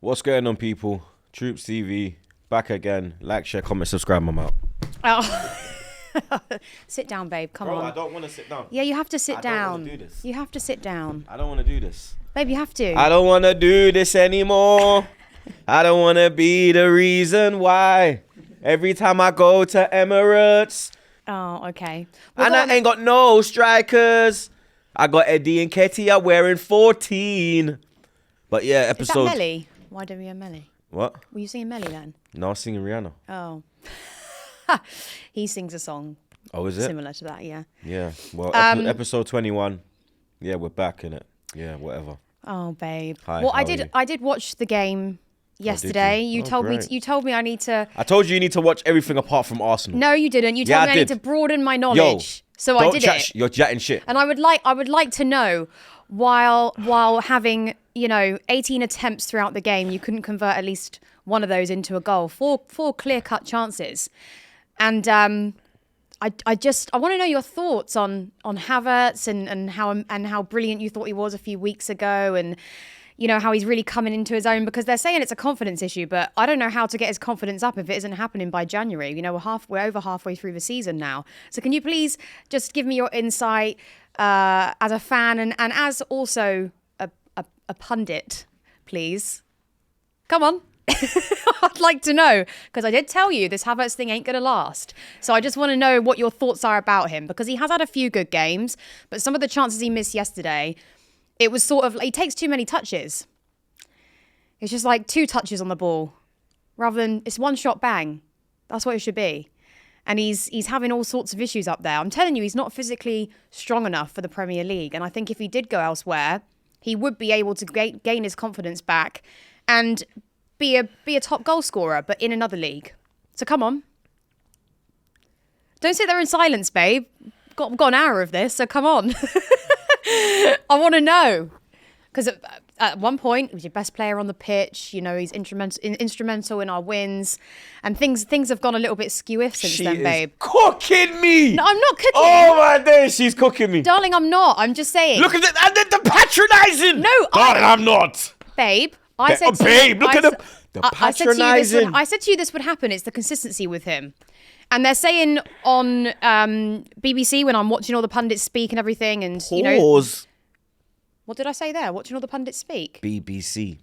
What's going on, people? TroopzTV, back again. Like, share, comment, subscribe. I'm out. Oh. Sit down, babe. Come on. I don't want to sit down. Yeah, you have to sit down. I don't want to do this. You have to sit down. I don't want to do this. Babe, you have to. I don't want to do this anymore. I don't want to be the reason why. Every time I go to Emirates. Oh, okay. And I ain't got no strikers. I got Eddie and Ketia wearing 14. But yeah, episode... Is that Melly? Why don't we hear Melly? What? Were you singing Melly then? No, I was singing Rihanna. Oh. He sings a song. Oh, is it? Similar to that, yeah. Yeah. Well, episode 21. Yeah, we're back in it. Yeah, whatever. Oh, babe. Hi, well, how are you? I did watch the game yesterday. you? You told great. me. You told me I need to. I told you need to watch everything apart from Arsenal. No, you didn't. You Yeah, told me I I need did. to broaden my knowledge. So I did it. You're chatting shit. And I would like to know, while having 18 attempts throughout the game, you couldn't convert at least one of those into a goal. Four clear-cut chances, and I want to know your thoughts on Havertz and how brilliant you thought he was a few weeks ago, and how he's really coming into his own, because they're saying it's a confidence issue, but I don't know how to get his confidence up if it isn't happening by January. We're over halfway through the season now. So can you please just give me your insight as a fan and as also a pundit, please? Come on. I'd like to know, because I did tell you this Havertz thing ain't going to last. So I just want to know what your thoughts are about him, because he has had a few good games, but some of the chances he missed yesterday, it was sort of, he takes too many touches. It's just like 2 touches on the ball rather than it's one shot bang. That's what it should be. And he's having all sorts of issues up there. I'm telling you, he's not physically strong enough for the Premier League. And I think if he did go elsewhere, he would be able to gain his confidence back and be a top goal scorer, but in another league. So come on. Don't sit there in silence, babe. Got an hour of this, so come on. I want to know. Because at one point, he was your best player on the pitch. He's instrumental in our wins. And things have gone a little bit skew-iff since then, babe. She's cooking me. No, I'm not cooking. Oh, my days, she's cooking me. Darling, I'm not. I'm just saying. Look at the patronising. No, darling, I'm not. Babe, I said to babe, you, look at the patronising. I said to you this would happen. It's the consistency with him. And they're saying on BBC, when I'm watching all the pundits speak and everything, and Pause. What did I say there? Watching all the pundits speak? BBC.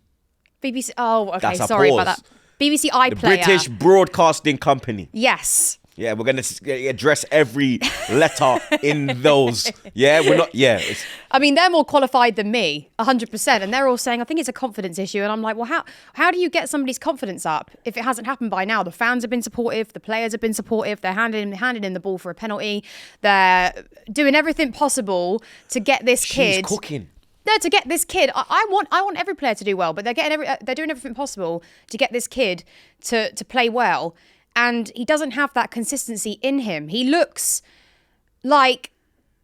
BBC. Oh, okay. That's a Sorry pause. about that. BBC iPlayer. The British Broadcasting Company. Yes. Yeah, we're going to address every letter in those. Yeah, we're not. Yeah. I mean, they're more qualified than me, 100%. And they're all saying, I think it's a confidence issue. And I'm like, well, how do you get somebody's confidence up if it hasn't happened by now? The fans have been supportive. The players have been supportive. They're handing in the ball for a penalty. They're doing everything possible to get this kid. She's cooking. No, to get this kid, I want every player to do well, but they're doing everything possible to get this kid to play well, and he doesn't have that consistency in him. He looks like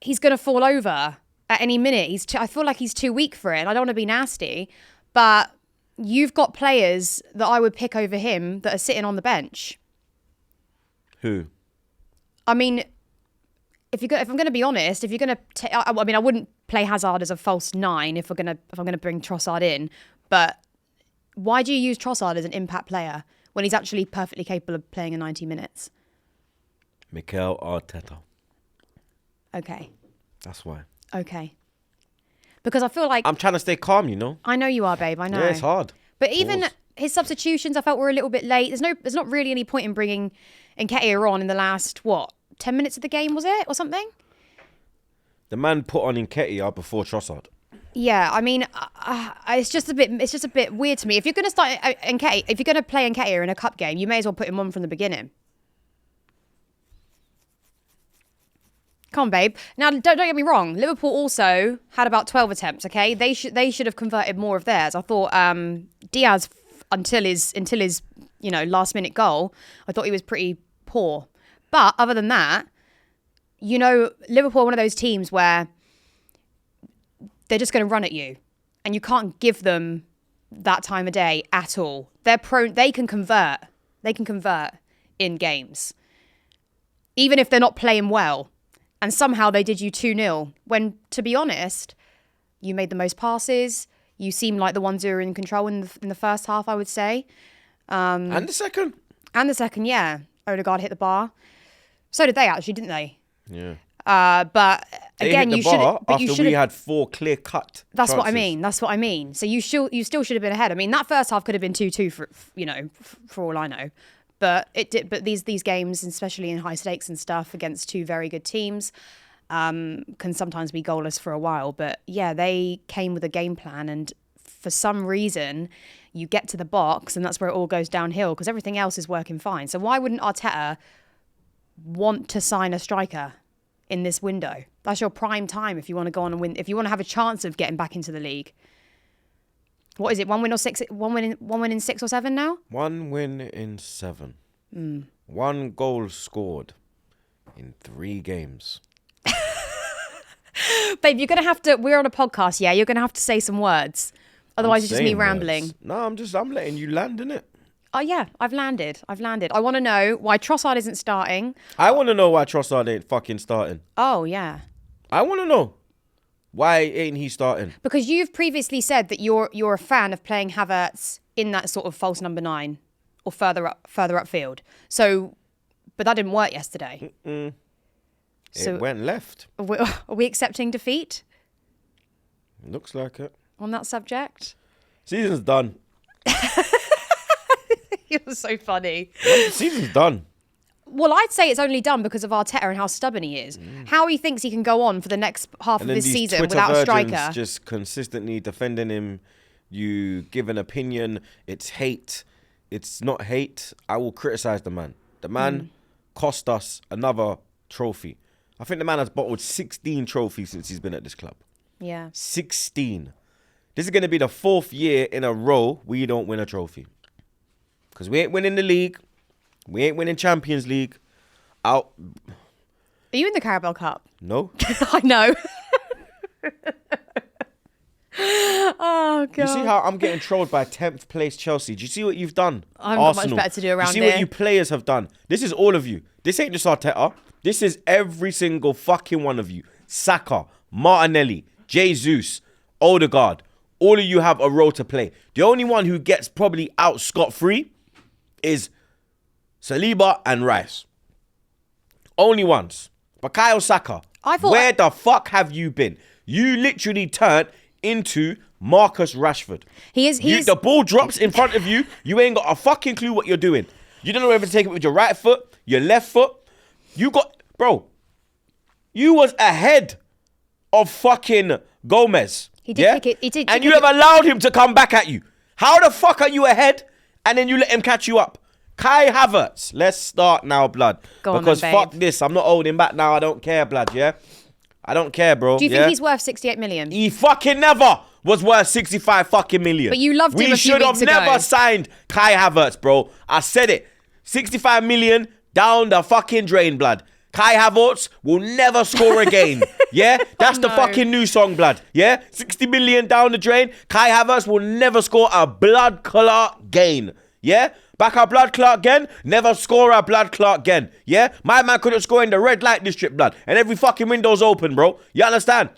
he's going to fall over at any minute. I feel like he's too weak for it, and I don't want to be nasty, but you've got players that I would pick over him that are sitting on the bench. Who? I mean, if I'm going to be honest, if you're going to, I wouldn't play Hazard as a false 9 if I'm going to bring Trossard in. But why do you use Trossard as an impact player when he's actually perfectly capable of playing in 90 minutes? Mikel Arteta. Okay. That's why. Okay. Because I feel like I'm trying to stay calm, I know you are, babe. I know. Yeah, it's hard. But even his substitutions, I felt were a little bit late. There's not really any point in bringing Nketiah on in the last 10 minutes of the game, was it, or something? The man put on Nketiah before Trossard. Yeah, I mean, it's just a bit weird to me. If you're going to start if you're going to play Nketiah in a cup game, you may as well put him on from the beginning. Come on, babe. Now, don't get me wrong. Liverpool also had about 12 attempts. Okay, they should have converted more of theirs. I thought Diaz until his last minute goal, I thought he was pretty poor. But other than that, Liverpool are one of those teams where they're just going to run at you, and you can't give them that time of day at all. They're prone. They can convert. They can convert in games, even if they're not playing well. And somehow they did you 2-0 when, to be honest, you made the most passes. You seem like the ones who are in control in the first half, I would say. And the second. And the second, yeah. Odegaard hit the bar. So did they actually, didn't they? Yeah. But They again, hit the you should. bar But you after should we have. had 4 clear cut. That's what I chances. mean. That's what I mean. So you still should have been ahead. I mean, that first half could have been 2-2 for all I know. But it did. But these games, especially in high stakes and stuff, against two very good teams, can sometimes be goalless for a while. But yeah, they came with a game plan, and for some reason, you get to the box, and that's where it all goes downhill because everything else is working fine. So why wouldn't Arteta want to sign a striker in this window? That's your prime time if you want to go on and win. If you want to have a chance of getting back into the league. What is it? 1 win or 6? 1 win in 6 or 7 now? 1 win in 7. 1 goal scored in 3 games. Babe, you're going to have to... We're on a podcast, yeah? You're going to have to say some words. Otherwise, it's just me Saying rambling. words. No, I'm letting you land in it. Oh, yeah. I've landed. I want to know why Trossard isn't starting. I want to know why Trossard ain't fucking starting. Oh, yeah. I want to know why ain't he starting. Because you've previously said that you're a fan of playing Havertz in that sort of false number 9 or further upfield. So, but that didn't work yesterday. So, it went left. Are we accepting defeat Looks like it. on that subject? Season's done. You're so funny. Season's done. Well, I'd say it's only done because of Arteta and how stubborn he is. How he thinks he can go on for the next half And of then this these season Twitter without a virgins striker. just consistently defending him. You give an opinion. It's hate. It's not hate. I will criticize the man. The man cost us another trophy. I think the man has bottled 16 trophies since he's been at this club. Yeah. 16. This is going to be the 4th year in a row we don't win a trophy. Because we ain't winning the league. We ain't winning Champions League. Out. Are you in the Carabao Cup? No. I know. Oh, God. You see how I'm getting trolled by 10th place Chelsea? Do you see what you've done? I've got much better to do around You see here. what you players have done? This is all of you. This ain't just Arteta. This is every single fucking one of you. Saka, Martinelli, Jesus, Odegaard. All of you have a role to play. The only one who gets probably out scot-free is Saliba and Rice. Only ones. Bukayo Saka, where the fuck have you been? You literally turned into Marcus Rashford. The ball drops in front of you. You ain't got a fucking clue what you're doing. You don't know whether to take it with your right foot, your left foot. Bro, you was ahead of fucking Gomez. He did kick it. And you have allowed him to come back at you. How the fuck are you ahead and then you let him catch you up? Kai Havertz. Let's start now, blood. Because fuck this. I'm not holding back now. I don't care, blood, yeah? I don't care, bro. Do you think he's worth 68 million? He fucking never was worth 65 fucking million. But you loved him a few weeks ago. We should have never signed Kai Havertz, bro. I said it. 65 million down the fucking drain, blood. Kai Havertz will never score again. Yeah? That's the fucking new song, blood. Yeah? 60 million down the drain. Kai Havertz will never score a blood clot gain. Yeah? Back our blood clot again. Never score a blood clot again. Yeah? My man couldn't score in the red light district, blood. And every fucking window's open, bro. You understand?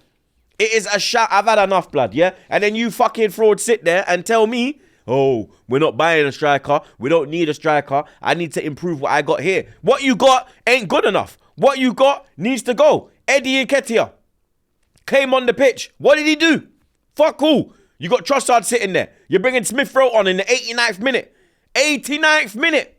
It is a shout. I've had enough, blood. Yeah? And then you fucking fraud sit there and tell me, oh, we're not buying a striker. We don't need a striker. I need to improve what I got here. What you got ain't good enough. What you got needs to go. Eddie Nketiah came on the pitch. What did he do? Fuck all. You got Trossard sitting there. You're bringing Smith Rowe on in the 89th minute. 89th minute.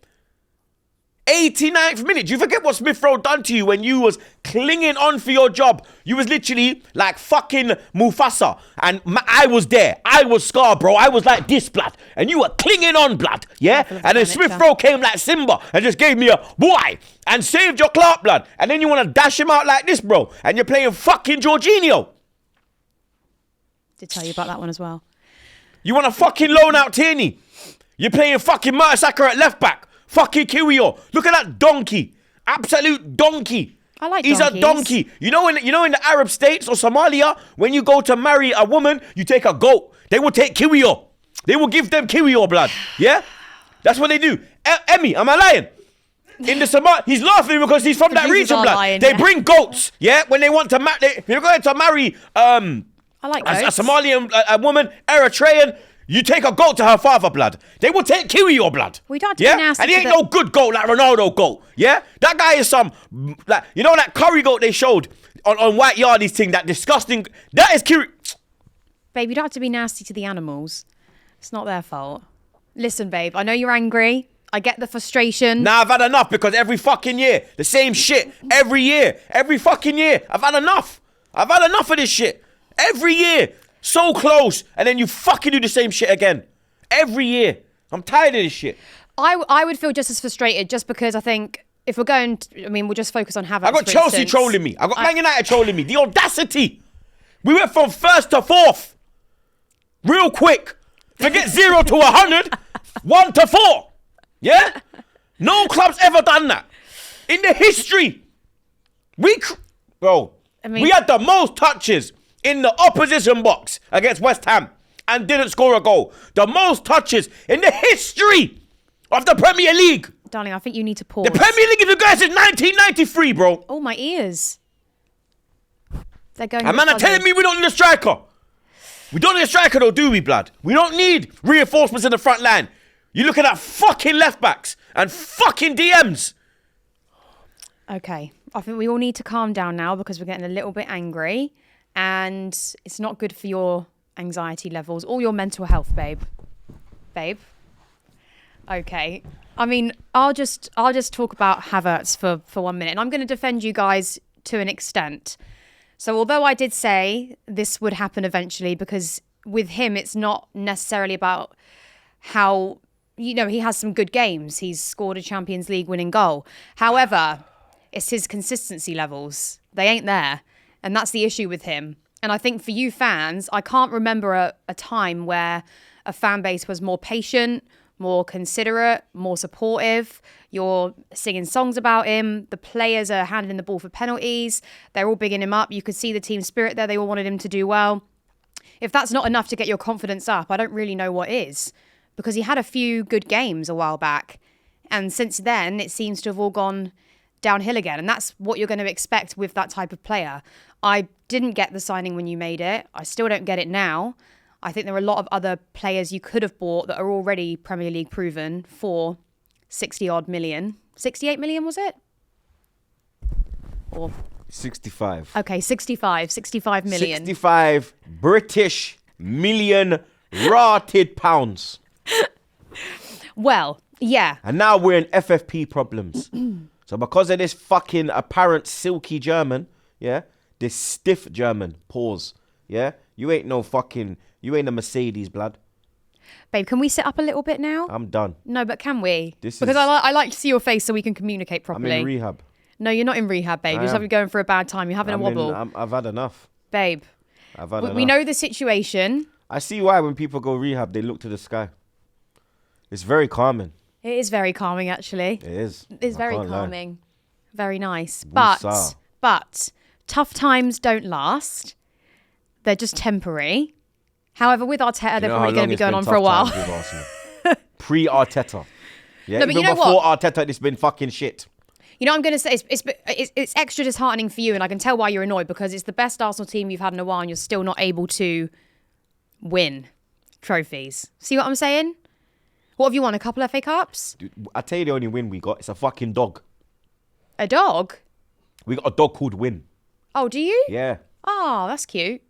89th minute. Do you forget what Smith Rowe done to you when you was clinging on for your job? You was literally like fucking Mufasa. And I was there. I was Scar, bro. I was like this, blood. And you were clinging on, blood. Yeah? And then Smith Rowe came like Simba and just gave me a boy and saved your Clark, blood. And then you want to dash him out like this, bro. And you're playing fucking Jorginho. Did tell you about that one as well. You want to fucking loan out Tierney. You're playing fucking Mertesacker at left back. Fucking Kiwior. Look at that donkey. Absolute donkey. I like He's donkeys. a donkey. You know in the Arab states or Somalia, when you go to marry a woman, you take a goat. They will take Kiwior. They will give them Kiwior blood. Yeah? That's what they do. Emmy, am I lying? In the Somalia, he's laughing because he's from that region, blood. Lying, they bring goats, yeah? When they want to marry, if you're going to marry I like A goats. Somalian a woman, Eritrean, you take a goat to her father, blood. They will kill your blood. We don't have to be nasty And he to ain't the- no good goat like Ronaldo goat. Yeah? That guy is some, like, you know that curry goat they showed on White Yardies thing, that disgusting, that is Kiri. Babe, you don't have to be nasty to the animals. It's not their fault. Listen, babe, I know you're angry. I get the frustration. Nah, I've had enough because every fucking year, the same shit. Every year. Every fucking year. I've had enough. I've had enough of this shit. Every year. So close. And then you fucking do the same shit again. Every year. I'm tired of this shit. I would feel just as frustrated just because I think if we're going to, I mean, we'll just focus on Havertz. I got for Chelsea instance. trolling me. I got Man United trolling me. The audacity. We went from first to fourth. Real quick. Forget 0 to 100. 1 to 4. Yeah? No club's ever done that. In the history. Bro, we had the most touches in the opposition box against West Ham and didn't score a goal. The most touches in the history of the Premier League. Darling, I think you need to pause. The Premier League is the guys since 1993, bro. Oh, my ears. They're going. And man are telling me we don't need a striker. We don't need a striker though, do we, blood? We don't need reinforcements in the front line. You're looking at fucking left backs and fucking DMs. Okay. I think we all need to calm down now because we're getting a little bit angry and it's not good for your anxiety levels or your mental health, babe. Babe. Okay. I mean, I'll just talk about Havertz for 1 minute. And I'm going to defend you guys to an extent. So although I did say this would happen eventually, because with him, it's not necessarily about how, you know, he has some good games. He's scored a Champions League winning goal. However, it's his consistency levels. They ain't there. And that's the issue with him. And I think for you fans, I can't remember a time where a fan base was more patient, more considerate, more supportive. You're singing songs about him. The players are handling the ball for penalties. They're all bigging him up. You could see the team spirit there. They all wanted him to do well. If that's not enough to get your confidence up, I don't really know what is. Because he had a few good games a while back. And since then, it seems to have all gone downhill again. And that's what you're going to expect with that type of player. I didn't get the signing when you made it. I still don't get it now. I think there are a lot of other players you could have bought that are already Premier League proven for 60 odd million. 68 million, was it? Or 65. okay, 65 million. 65 British million rotted pounds. Well, yeah. And now we're in FFP problems. So because of this fucking apparent silky German, yeah, this stiff German, pause, yeah, you ain't a Mercedes, blood. Babe, can we sit up a little bit now? I'm done. No, but can we? This because is- I like to see your face so we can communicate I'm properly. in rehab. No, you're not in rehab, babe. I You're just am. going for a bad time. You're having a wobble. I've had enough. Babe, I've had enough. we know the situation. I see why when people go rehab, they look to the sky. It's very calming. It is very calming, actually. It is. It's I very can't lie. calming. Very nice. Woosah. But tough times don't last. They're just temporary. However, with Arteta, they're probably going to be going on for a while. Pre-Arteta. Yeah, No, but even you know before what? Arteta, it's been fucking shit. You know what I'm going to say? It's extra disheartening for you, and I can tell why you're annoyed, because it's the best Arsenal team you've had in a while, and you're still not able to win trophies. See what I'm saying? What have you won? A couple FA Cups? Dude, I tell you the only win we got. It's a fucking dog. A dog? We got a dog called Win. Oh, do you? Yeah. Oh, that's cute.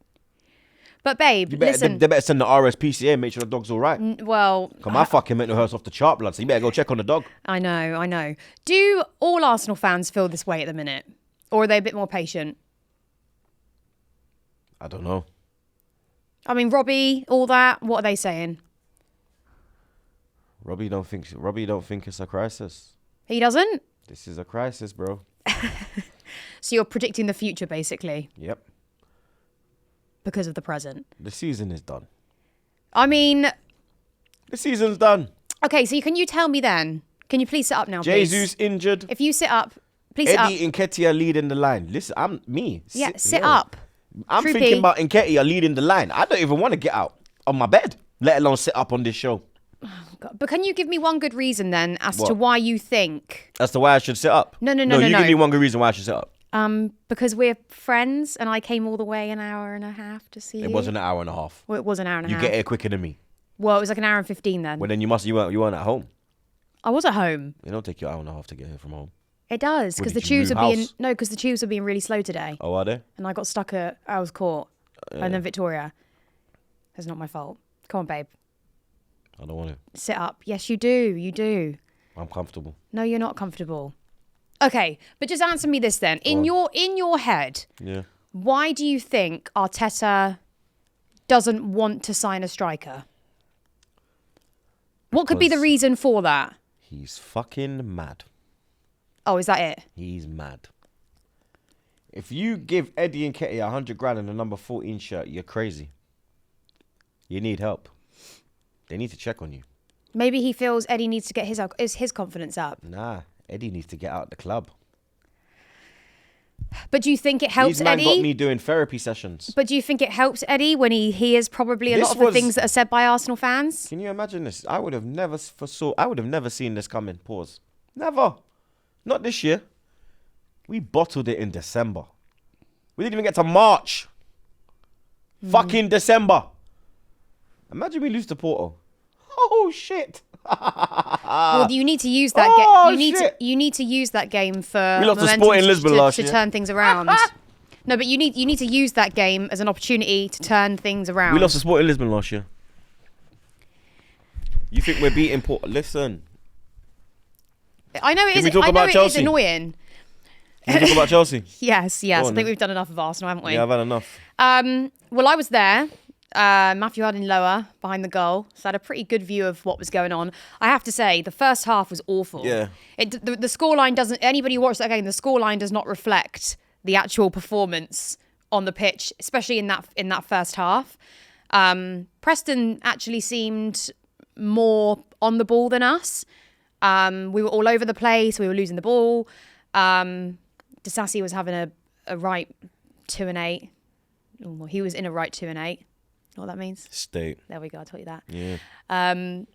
But babe, They listen. better send the RSPCA and make sure the dog's all right. Well, Come my fucking mental health's off the chart, blood. So you better go check on the dog. I know. Do all Arsenal fans feel this way at the minute? Or are they a bit more patient? I don't know. I mean, Robbie, all that, what are they saying? Robbie don't think it's a crisis. He doesn't? This is a crisis, bro. So you're predicting the future, basically, Yep. because of the present. The season is done. I mean, The season's done. okay, so can you tell me then? Can you please sit up now, please? Jesus injured. If you sit up, please sit up. Eddie Nketiah leading the line. Listen, I'm me. Yeah, sit up. I'm Troopy. thinking about Nketiah leading the line. I don't even want to get out on my bed, let alone sit up on this show. God, but can you give me one good reason then as to What? why you think... That's the why I should sit up. No. You give me one good reason why I should sit up. Because we're friends, and I came all the way an hour and a half to see you. It wasn't an hour and a half. Well, it was an hour and a half. You get here quicker than me. Well, it was like an hour and 15 then. Well, then you weren't at home. I was at home. It don't take you an hour and a half to get here from home. It does, because the tubes because the tubes were being really slow today. Oh, are they? And I got stuck at Earls Court and then Victoria. It's not my fault. Come on, babe. I don't want it. Sit up. Yes, you do. You do. I'm comfortable. No, you're not comfortable. Okay, but just answer me this then. In your head, why do you think Arteta doesn't want to sign a striker? What could be the reason for that? He's fucking mad. Oh, is that it? He's mad. If you give Eddie and Ketty 100 grand and a number 14 shirt, you're crazy. You need help. They need to check on you. Maybe he feels Eddie needs to get his confidence up. Nah, Eddie needs to get out the club. But do you think it helps Eddie? These man got me doing therapy sessions. But do you think it helps Eddie when he hears probably a lot of the things that are said by Arsenal fans? Can you imagine this? I would have never seen this coming. Pause. Never. Not this year. We bottled it in December. We didn't even get to March. Fucking December. Imagine we lose to Porto. Oh shit. Well, you need to use that you need to use that game for we lost to Sporting Lisbon last year to turn things around. No, but you need to use that game as an opportunity to turn things around. We lost to Sporting Lisbon last year. You think we're beating Porto? Listen. I know it is. I know it is annoying. Can we talk about Chelsea? Yes. I think we've done enough of Arsenal, haven't we? Yeah, I've had enough. Well, I was there. Matthew Harding lower behind the goal, so I had a pretty good view of what was going on. I have to say, the first half was awful. Yeah. The scoreline doesn't. Anybody who watched that game, the scoreline does not reflect the actual performance on the pitch, especially in that first half. Preston actually seemed more on the ball than us. We were all over the place. We were losing the ball. Disasi was having a right 2 and 8. Well, he was in a right 2 and 8. Know what that means? State. There we go. I taught you that. Yeah. And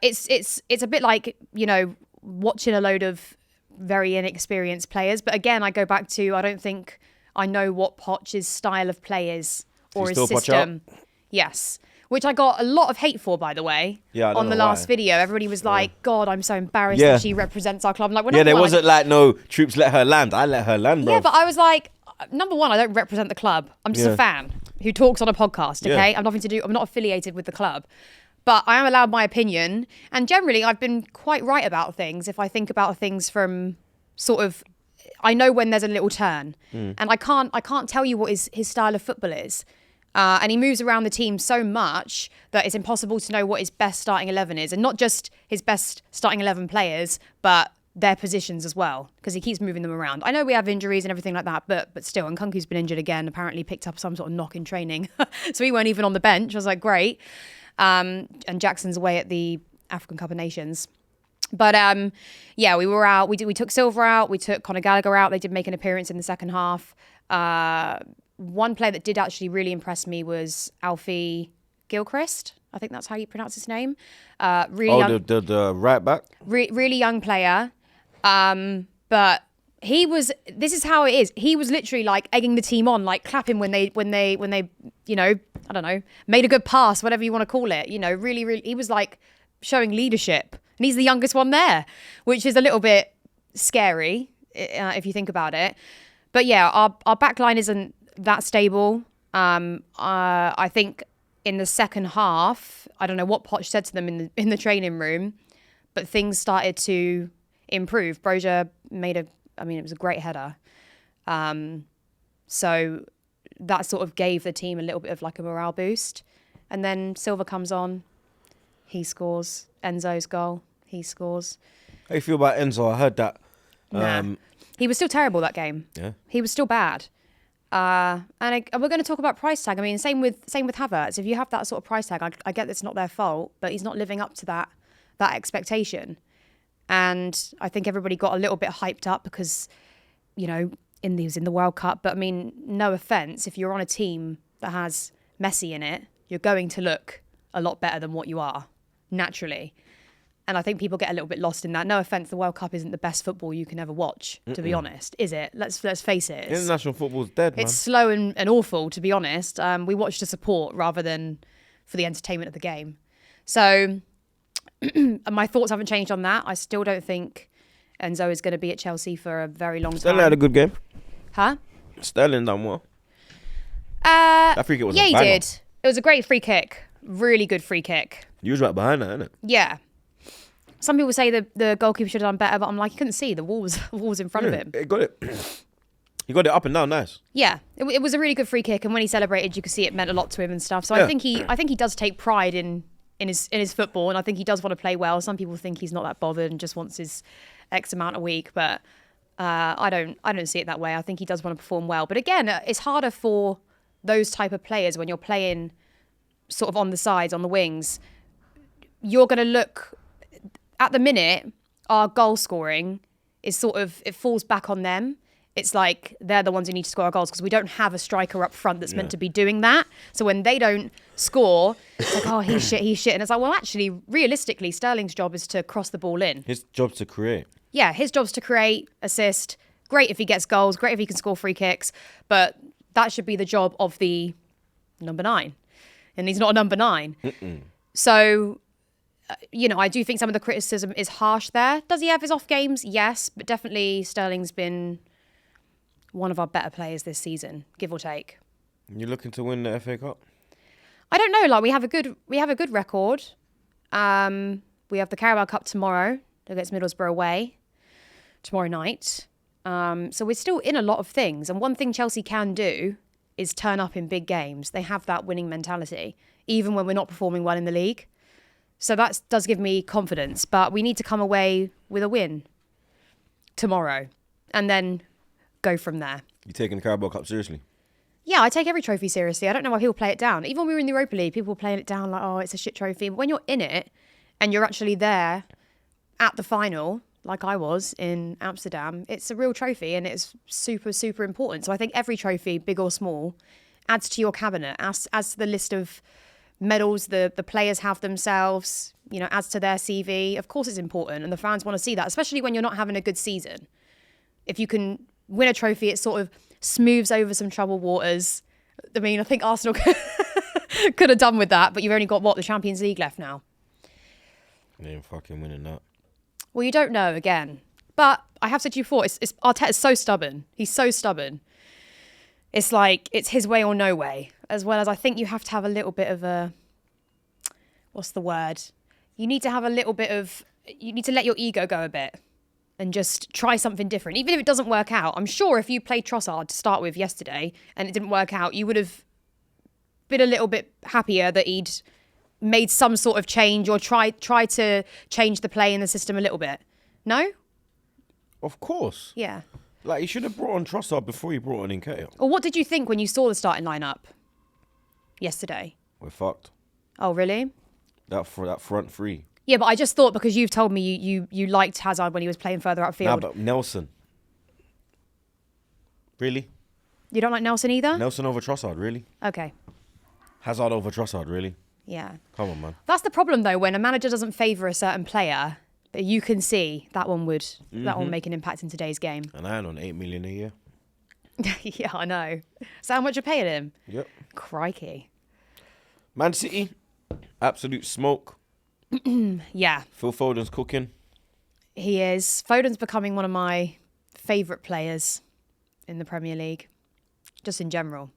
it's a bit like, watching a load of very inexperienced players. But again, I go back to, I don't think I know what Poch's style of play is or his system. Yes. Which I got a lot of hate for, by the way. Yeah, on the last video. Everybody was like, God, I'm so embarrassed that she represents our club. I'm like, well, there wasn't like no Troopz let her land. I let her land, bro. Yeah, but I was like, number one, I don't represent the club. I'm just a fan who talks on a podcast, okay? Yeah. I'm not affiliated with the club. But I am allowed my opinion. And generally, I've been quite right about things if I think about things from sort of, I know when there's a little turn. And I can't tell you what his style of football is. And he moves around the team so much that it's impossible to know what his best starting 11 is. And not just his best starting 11 players, but their positions as well, because he keeps moving them around. I know we have injuries and everything like that, but still, and Kunku's been injured again, apparently picked up some sort of knock in training. So he weren't even on the bench. I was like, great. And Jackson's away at the African Cup of Nations. But we were out. We took Silva out. We took Conor Gallagher out. They did make an appearance in the second half. One player that did actually really impress me was Alfie Gilchrist. I think that's how you pronounce his name. The right back? Really young player. But this is how it is. He was literally like egging the team on, like clapping when they, I don't know, made a good pass, whatever you want to call it. Really, he was like showing leadership. And he's the youngest one there, which is a little bit scary if you think about it. But yeah, our back line isn't that stable. I think in the second half, I don't know what Poch said to them in the training room, but things started to improve. Brozier it was a great header. So that sort of gave the team a little bit of like a morale boost. And then Silva comes on, he scores. Enzo's goal, he scores. How do you feel about Enzo? I heard that. He was still terrible that game. Yeah. He was still bad. And we're going to talk about price tag. I mean, same with Havertz. If you have that sort of price tag, I get it's not their fault, but he's not living up to that expectation. And I think everybody got a little bit hyped up because, he was in the World Cup. But I mean, no offense, if you're on a team that has Messi in it, you're going to look a lot better than what you are naturally. And I think people get a little bit lost in that. No offense, the World Cup isn't the best football you can ever watch, to be honest, is it? Let's face it. International football's dead, man. It's slow and awful, to be honest. We watch to support rather than for the entertainment of the game. So my thoughts haven't changed on that. I still don't think Enzo is going to be at Chelsea for a very long time. Sterling had a good game. Huh? Sterling done well. That free kick was a he banger. did. It was a great free kick. Really good free kick. You was right behind that, innit? Yeah. Some people say the goalkeeper should have done better, but I'm like, you couldn't see. The wall was in front of him. He got it up and down, nice. Yeah, it was a really good free kick, and when he celebrated, you could see it meant a lot to him and stuff. So I think he does take pride in his football, and I think he does want to play well. Some people think he's not that bothered and just wants his X amount a week, but I don't see it that way. I think he does want to perform well. But again, it's harder for those type of players when you're playing sort of on the sides, on the wings. You're going to look. At the minute, our goal scoring is sort of, it falls back on them. It's like they're the ones who need to score our goals because we don't have a striker up front that's meant to be doing that. So when they don't score, it's like, oh, he's shit. And it's like, well, actually, realistically, Sterling's job is to cross the ball in. His job's to create. Yeah, his job's to create, assist. Great if he gets goals. Great if he can score free kicks. But that should be the job of the number 9. And he's not a number 9. So... I do think some of the criticism is harsh there. Does he have his off games? Yes, but definitely Sterling's been one of our better players this season, give or take. You looking to win the FA Cup? I don't know. Like we have a good record. We have the Carabao Cup tomorrow against Middlesbrough away tomorrow night. So we're still in a lot of things. And one thing Chelsea can do is turn up in big games. They have that winning mentality, even when we're not performing well in the league. So that does give me confidence, but we need to come away with a win tomorrow and then go from there. You taking the Carabao Cup seriously? Yeah, I take every trophy seriously. I don't know why people play it down. Even when we were in the Europa League, people were playing it down like, oh, it's a shit trophy. But when you're in it and you're actually there at the final, like I was in Amsterdam, it's a real trophy and it's super, super important. So I think every trophy, big or small, adds to your cabinet, adds to the list of medals the players have themselves, adds to their CV. Of course it's important and the fans want to see that, especially when you're not having a good season. If you can win a trophy, it sort of smooths over some troubled waters. I mean, I think Arsenal could have done with that, but you've only got, the Champions League left now. They ain't fucking winning that. Well, you don't know, again. But I have said to you before, Arteta's so stubborn. He's so stubborn. It's like, it's his way or no way. As well as I think you have to have a little bit of a... What's the word? You need to have a little bit of... You need to let your ego go a bit and just try something different. Even if it doesn't work out. I'm sure if you played Trossard to start with yesterday and it didn't work out, you would have been a little bit happier that he'd made some sort of change or try to change the play in the system a little bit. No? Of course. Yeah. Like, he should have brought on Trossard before he brought on Nketiah. Or what did you think when you saw the starting lineup yesterday? We're fucked. Oh, really? That front three. Yeah, but I just thought because you've told me you liked Hazard when he was playing further upfield. Nah, but Nelson. Really? You don't like Nelson either? Nelson over Trossard, really? Okay. Hazard over Trossard, really? Yeah. Come on, man. That's the problem though, when a manager doesn't favour a certain player, but you can see that one would make an impact in today's game. And I on 8 million a year. Yeah, I know. So how much you paying him? Yep. Crikey. Man City, absolute smoke. Yeah. Phil Foden's cooking. He is. Foden's becoming one of my favourite players in the Premier League. Just in general.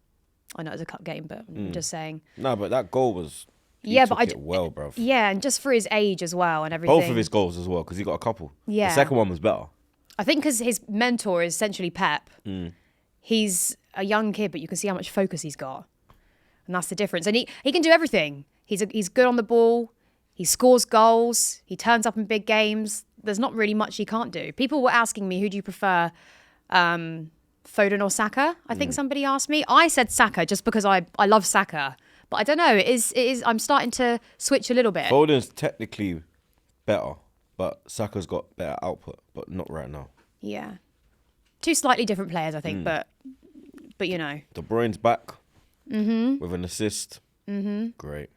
I know it's a cup game, but I'm just saying. No, but that goal was... Yeah, but well, bruv. Yeah, and just for his age as well and everything. Both of his goals as well, because he got a couple. Yeah. The second one was better. I think because his mentor is essentially Pep. He's a young kid, but you can see how much focus he's got. And that's the difference. And he can do everything. He's good on the ball. He scores goals. He turns up in big games. There's not really much he can't do. People were asking me, who do you prefer, Foden or Saka? I think somebody asked me. I said Saka just because I love Saka. But I don't know. It is. I'm starting to switch a little bit. Foden's technically better, but Saka's got better output, but not right now. Yeah. Two slightly different players, I think, but De Bruyne's back with an assist. Great.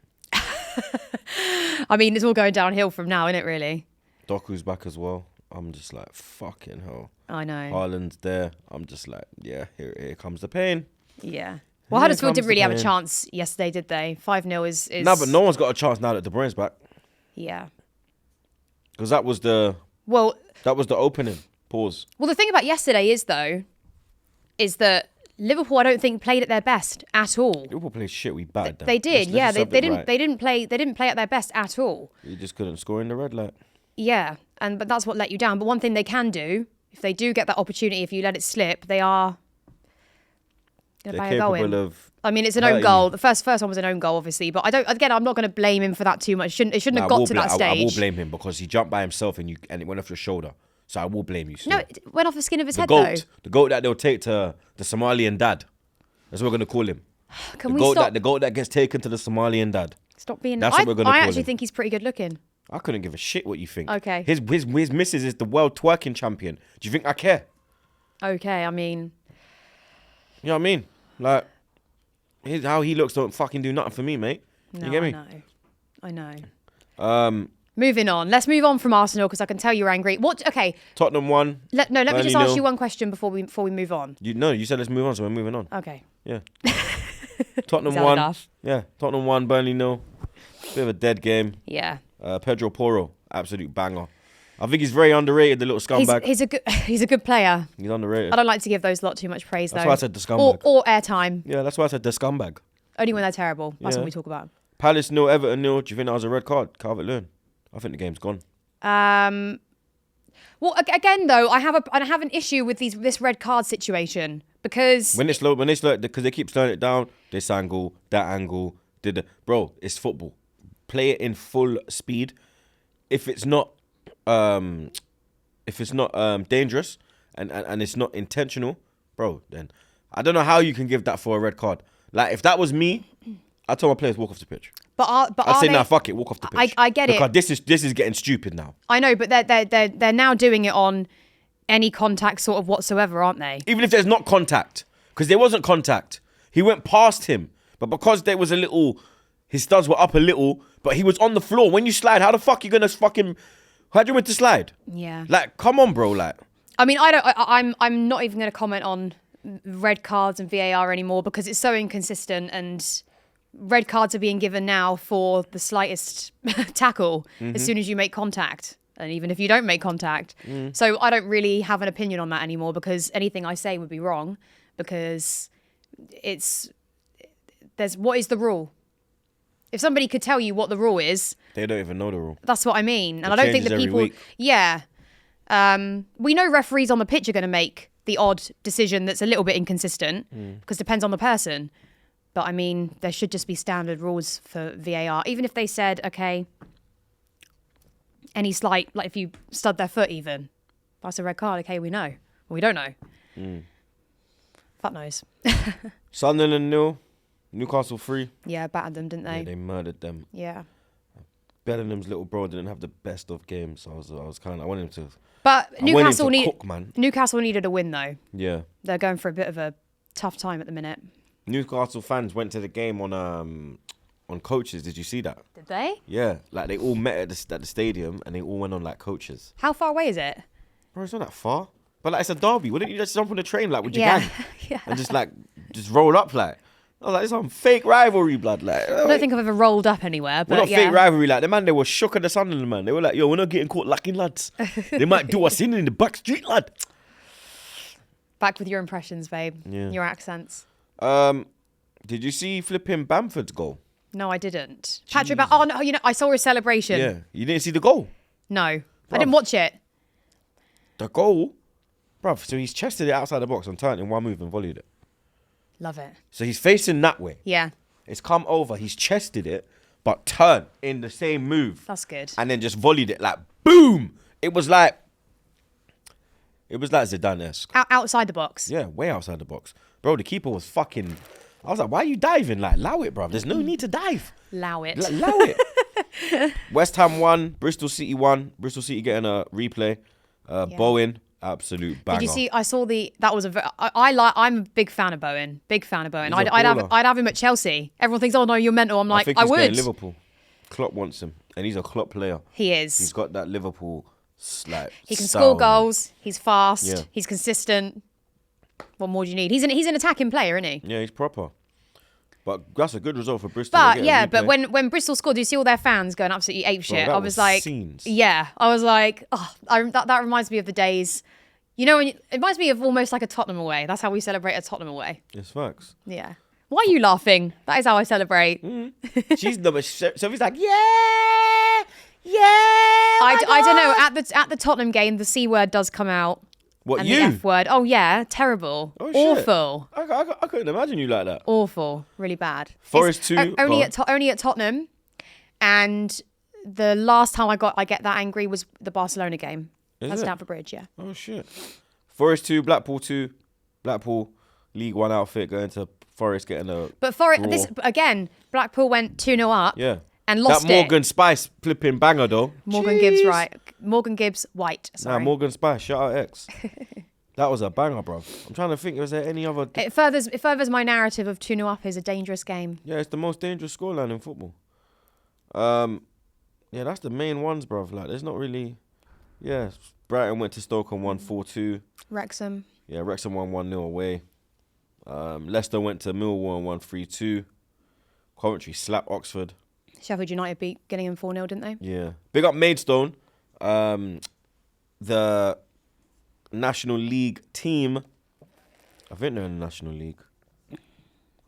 I mean, it's all going downhill from now, isn't it, really? Doku's back as well. I'm just like, fucking hell. I know. Haaland's there. I'm just like, yeah, here comes the pain. Yeah. Well, Huddersfield didn't really have a chance yesterday, did they? 5-0 is... No, but no one's got a chance now that De Bruyne's back. Yeah. Because that was the opening. Pause. Well, the thing about yesterday is that Liverpool, I don't think, played at their best at all. Liverpool played shit. We battered them. They did, yeah. They didn't. Right. They didn't play. They didn't play at their best at all. You just couldn't score in the red light. Yeah, but that's what let you down. But one thing they can do, if they do get that opportunity, if you let it slip, they are going to bang a goal in. I mean, it's an own goal. The first one was an own goal, obviously. But I'm not going to blame him for that too much. It shouldn't have got to that stage. I will blame him because he jumped by himself and it went off your shoulder. So I will blame you. Still. No, it went off the skin of his head, though. The goat that they'll take to the Somalian dad. That's what we're going to call him. The goat that gets taken to the Somalian dad. Stop being... That's what we're going to call him. I actually think he's pretty good looking. I couldn't give a shit what you think. Okay. His missus is the world twerking champion. Do you think I care? Okay, I mean... You know what I mean? Like, how he looks don't fucking do nothing for me, mate. No, you get me? I know. Moving on. Let's move on from Arsenal because I can tell you're angry. What? Okay. Tottenham won. Let me just ask you one question before we move on. You said let's move on, so we're moving on. Okay. Yeah. Tottenham won. Enough? Yeah. Tottenham won. Burnley 0. Bit of a dead game. Yeah. Pedro Porro, absolute banger. I think he's very underrated, the little scumbag. He's a good player. He's underrated. I don't like to give those lot too much praise, that's though. That's why I said the scumbag. Or airtime. Yeah, that's why I said the scumbag. Only when they're terrible. That's what we talk about. Palace 0, Everton 0. Do you think that was a red card? Calvert-Lewin. I think the game's gone. Well, again, though, I have an issue with this red card situation because when it's slow, because they keep slowing it down. This angle, that angle, bro. It's football. Play it in full speed. If it's not dangerous and it's not intentional, bro, then I don't know how you can give that for a red card. Like if that was me, I'd tell my players walk off the pitch. I'd say, nah, fuck it, walk off the pitch. I get it. Because this is getting stupid now. I know, but they're now doing it on any contact sort of whatsoever, aren't they? Even if there's not contact, because there wasn't contact. He went past him, but because there was his studs were up a little, but he was on the floor. When you slide, how the fuck you gonna how do you want to slide? Yeah. Like, come on, bro. Like, I mean, I'm not even gonna comment on red cards and VAR anymore because it's so inconsistent and red cards are being given now for the slightest tackle as soon as you make contact. And even if you don't make contact. So I don't really have an opinion on that anymore because anything I say would be wrong because what is the rule? If somebody could tell you what the rule is... They don't even know the rule. That's what I mean. And I don't think the people... Week. Yeah. We know referees on the pitch are going to make the odd decision that's a little bit inconsistent because it depends on the person. But I mean, there should just be standard rules for VAR. Even if they said, okay, any slight, like if you stud their foot even, that's a red card. Okay, we know. Well, we don't know. Fuck knows. Sunderland 0, Newcastle 3. Yeah, battered them, didn't they? Yeah, they murdered them. Yeah. Bellingham's little bro didn't have the best of games. So I wanted him to. But Newcastle Newcastle needed a win though. Yeah. They're going for a bit of a tough time at the minute. Newcastle fans went to the game on coaches. Did you see that? Did they? Yeah, like they all met at the stadium and they all went on like coaches. How far away is it? Bro, it's not that far. But like it's a derby. Wouldn't you just jump on the train like with your gang? Yeah. And just roll up like. I was like, it's some fake rivalry, blood. Like, I don't think I've ever rolled up anywhere. But not fake rivalry. Like the man, they were shook at the Sunderland man. They were like, yo, we're not getting caught lacking, lads. They might do us in the back street, lad. Back with your impressions, babe. Yeah. Your accents. Did you see flipping Bamford's goal? No, I didn't. Patrick, oh no, I saw his celebration. Yeah, you didn't see the goal? No, Bruv. I didn't watch it. The goal, bruv. So he's chested it outside the box and turned in one move and volleyed it. Love it. So he's facing that way. Yeah. It's come over. He's chested it, but turned in the same move. That's good. And then just volleyed it like boom. It was like Zidane-esque. Outside the box. Yeah, way outside the box, bro. The keeper was fucking. I was like, why are you diving? Like, allow it, bruv. There's no need to dive. Allow it. Allow it. West Ham won. Bristol City won. Bristol City getting a replay. Bowen. Absolute banger. Did you see? I saw that was I'm a big fan of Bowen. Big fan of Bowen. I'd have him at Chelsea. Everyone thinks, oh no, you're mental. I'm like, I think I he's would. going Liverpool. Klopp wants him, and he's a Klopp player. He is. He's got that Liverpool He can style. score goals. He's fast. Yeah. He's consistent. What more do you need? He's an attacking player, isn't he? Yeah, he's proper. But that's a good result for Bristol. But yeah, but when Bristol scored, do you see all their fans going absolutely apeshit? Bro, I was like, scenes. yeah, I was like, oh, that reminds me of the days. You know, it reminds me of almost like a Tottenham away. That's how we celebrate a Tottenham away. It's facts. Yeah. Why are you laughing? That is how I celebrate. She's the Sophie's like, yeah, yeah. I don't know. At the Tottenham game, the C word does come out. What, and you? the F word. Oh yeah, terrible. Oh, shit. Awful. I couldn't imagine you like that. Awful. Really bad. Forest It's 2. Only at Tottenham. And the last time I get that angry was the Barcelona game. Is That's it? Stamford Bridge, yeah. Oh shit. Forest 2, Blackpool 2. Blackpool League 1 outfit going to Forest getting a But Forest, draw. this again, Blackpool went 2-0 up. Yeah. And lost that Morgan Spice flipping banger though. Morgan Gibbs, right? Morgan Gibbs White. Sorry. Nah, Morgan Spice, shout out X. That was a banger, bro. I'm trying to think, was there any other... It furthers my narrative of 2-0 up is a dangerous game. Yeah, it's the most dangerous scoreline in football. Yeah, that's the main ones, bro. Like, there's not really... Yeah, Brighton went to Stoke and won 4-2. Wrexham. Yeah, Wrexham won 1-0 away. Leicester went to Millwall and won 3-2. Coventry slapped Oxford. Sheffield United beat Gillingham 4-0, didn't they? Yeah. Big up Maidstone. The National League team. I think they're in the National League.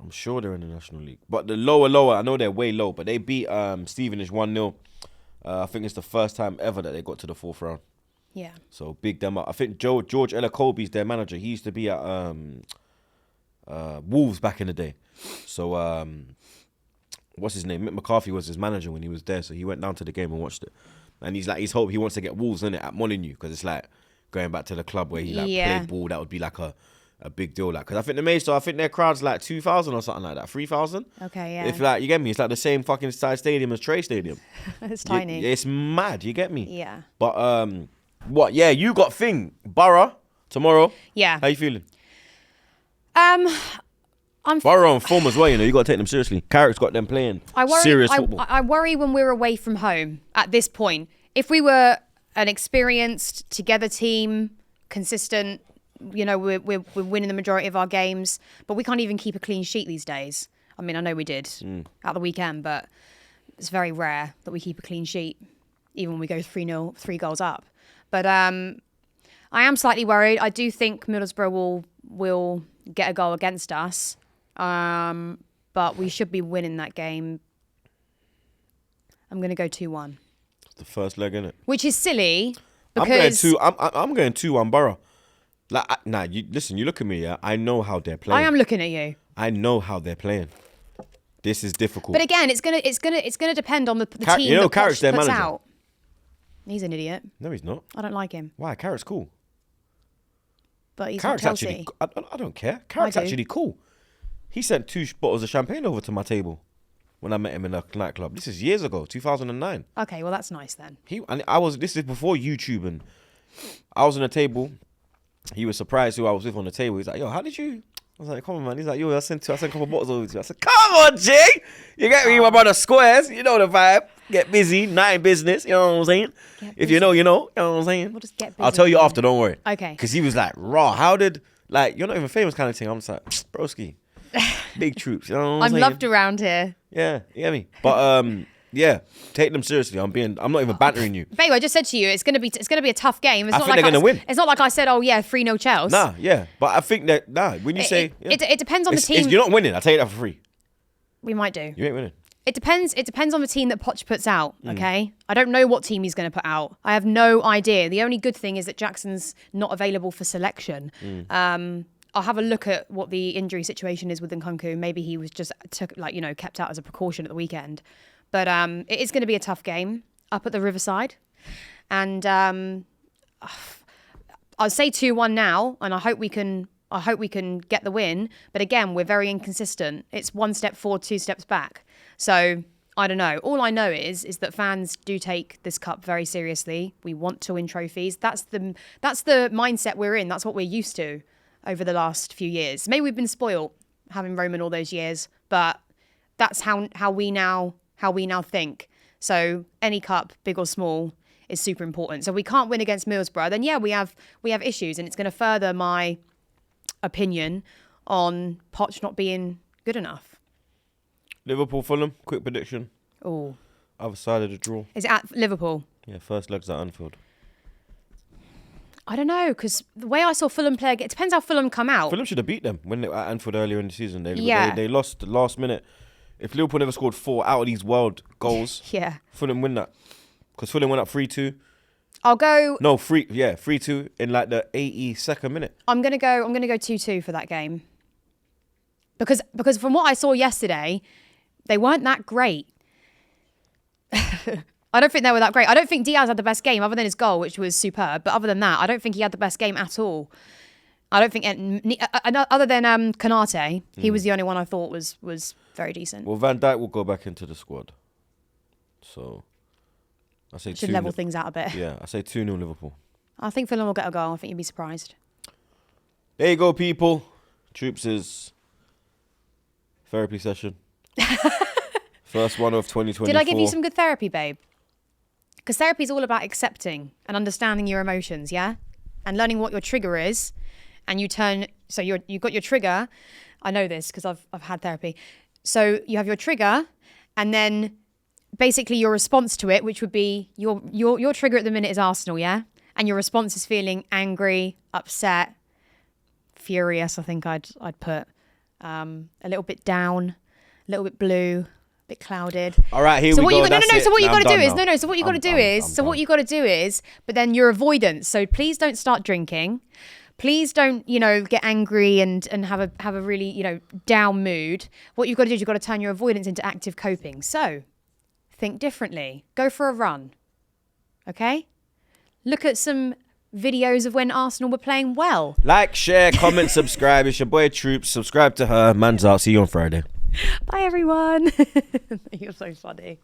I'm sure they're in the National League. But the lower, I know they're way low, but they beat Stevenage 1-0. I think it's the first time ever that they got to the fourth round. Yeah. So big them up. I think George Elacobi's their manager. He used to be at Wolves back in the day. So what's his name? Mick McCarthy was his manager when he was there. So he went down to the game and watched it. And he wants to get Wolves in it at Molineux because it's like going back to the club where he played ball. That would be like a big deal. Like, because I think I think their crowd's like 2,000 or something like that, 3,000. Okay, yeah. If like you get me, it's like the same fucking size stadium as Trey Stadium. It's tiny. It's mad. You get me? Yeah. But what? Yeah, you got Borough tomorrow. Yeah. How you feeling? I'm Borough on form as well. You know, you got to take them seriously. Carrick's got them playing serious football. I worry when we're away from home at this point. If we were an experienced, together team, consistent, you know, we're winning the majority of our games, but we can't even keep a clean sheet these days. I mean, I know we did at the weekend, but it's very rare that we keep a clean sheet, even when we go 3-0, 3 goals up. But I am slightly worried. I do think Middlesbrough will get a goal against us, but we should be winning that game. I'm going to go 2-1. The first leg, innit? Which is silly because I'm going 2-1 Borough. Like, you listen. You look at me. Yeah, I know how they're playing. I am looking at you. I know how they're playing. This is difficult. But again, it's gonna depend on the team. You know, that Carrick's their puts manager. out. He's an idiot. No, he's not. I don't like him. Why? Carrick's cool. But he's Carrick's not Chelsea. actually. I don't care. Carrick's do. actually cool. He sent 2 bottles of champagne over to my table when I met him in a nightclub. This is years ago, 2009. Okay, well that's nice then. This is before YouTube, and I was on a table. He was surprised who I was with on the table. He's like, "Yo, how did you?" I was like, "Come on, man." He's like, "Yo, I sent a couple of bottles over to you." I said, "Come on, G. You get me, my brother Squares. You know the vibe. Get busy, not in business. You know what I'm saying? If you know, you know. You know what I'm saying? We'll just get busy. I'll tell you after. Don't worry. Okay. Because he was like, "Raw. How did you're not even famous kind of thing?" I'm just like, "Broski, big Troopz." You know what I'm saying? loved around here. Yeah, you get me. But yeah, take them seriously. I'm not even bantering you. Babe, I just said to you, it's gonna be a tough game. It's I not think like they're gonna win. It's not like I said, oh yeah, 3-0 Chelsea. Nah, yeah. But I think that, when you say... It depends on the team. You're not winning. I'll tell you that for free. We might do. You ain't winning. It depends on the team that Poch puts out, okay? I don't know what team he's going to put out. I have no idea. The only good thing is that Jackson's not available for selection. I'll have a look at what the injury situation is with Nkunku. Maybe he was just kept out as a precaution at the weekend. But it is going to be a tough game up at the Riverside. And I'll say 2-1 now, and I hope we can get the win. But again, we're very inconsistent. It's 1 step forward, 2 steps back. So I don't know. All I know is that fans do take this cup very seriously. We want to win trophies. That's the mindset we're in. That's what we're used to over the last few years. Maybe we've been spoiled having Roman all those years, but that's how we now think. So any cup, big or small, is super important. So we can't win against Middlesbrough. Then we have issues, and it's going to further my opinion on Poch not being good enough. Liverpool, Fulham, quick prediction. Oh, Other side of the draw. is it at Liverpool? Yeah, first leg's at Anfield. I don't know, because the way I saw Fulham play, it depends how Fulham come out. Fulham should have beat them when they were at Anfield earlier in the season. Yeah. They lost the last minute. If Liverpool never scored 4 out of these world goals, Yeah. Fulham win that. Because Fulham went up 3-2. I'll go. No, 3-2 in like the 82nd minute. I'm gonna go 2-2 for that game. Because from what I saw yesterday, they weren't that great. I don't think they were that great. I don't think Diaz had the best game other than his goal, which was superb. But other than that, I don't think he had the best game at all. I don't think other than Kanate, he was the only one I thought was very decent. Well, Van Dijk will go back into the squad. So, I say Should 2 level things out a bit. Yeah, I say 2-0 Liverpool. I think Fulham will get a goal. I think you'd be surprised. There you go, people. Troopz' therapy session. First one of 2024. Did I give you some good therapy, babe? Because therapy is all about accepting and understanding your emotions, yeah? And learning what your trigger is. And you've got your trigger. I know this because I've had therapy. So you have your trigger, and then basically your response to it, which would be your trigger at the minute is Arsenal, yeah? And your response is feeling angry, upset, furious, I think I'd put. A little bit down, a little bit blue, a bit clouded. All right, here so we what go. You, so what you got to do is So what you got to do is, but then your avoidance. So please don't start drinking. Please don't, get angry and have a really, down mood. What you've got to do is you've got to turn your avoidance into active coping. So think differently. Go for a run. Okay? Look at some videos of when Arsenal were playing well. Like, share, comment, subscribe. It's your boy Troopz. Subscribe to her. Man's out. See you on Friday. Bye, everyone. You're so funny.